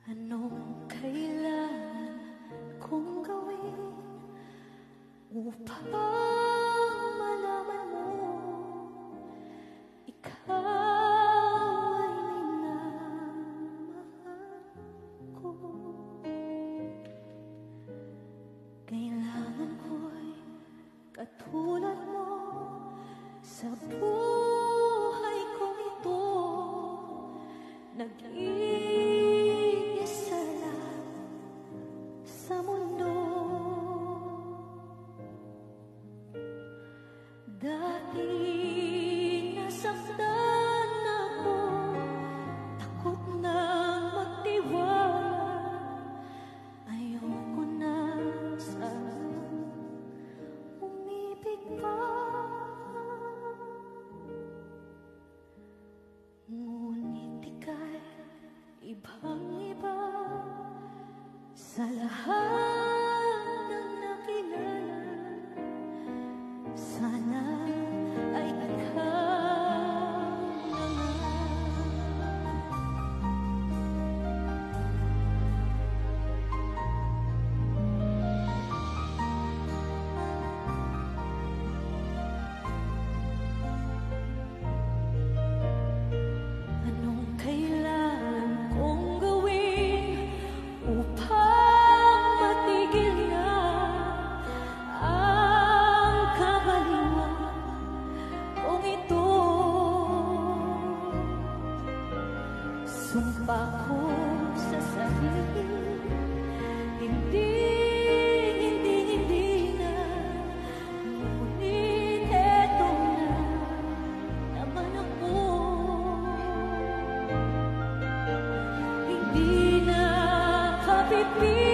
Anong kailangan kong gawin upang malaman mo ikaw ay minamahal ko? Kailangan ko'y katulad mo sa buhay kong ito. Nag-iisa lang sa mundo. Dati nasaktan ako, takot na magtiwala. Ayoko na sana umibig pa. Ngunit ika'y ibang-iba sa lahat ng nakilala. Sana ay ikaw na nga. Anong kailangan kong gawin upang matigil na ang kabaliwan kong ito? Sumpa ko sa sarili, hindi na. Ngunit eto na naman ako. Hindi na kapipili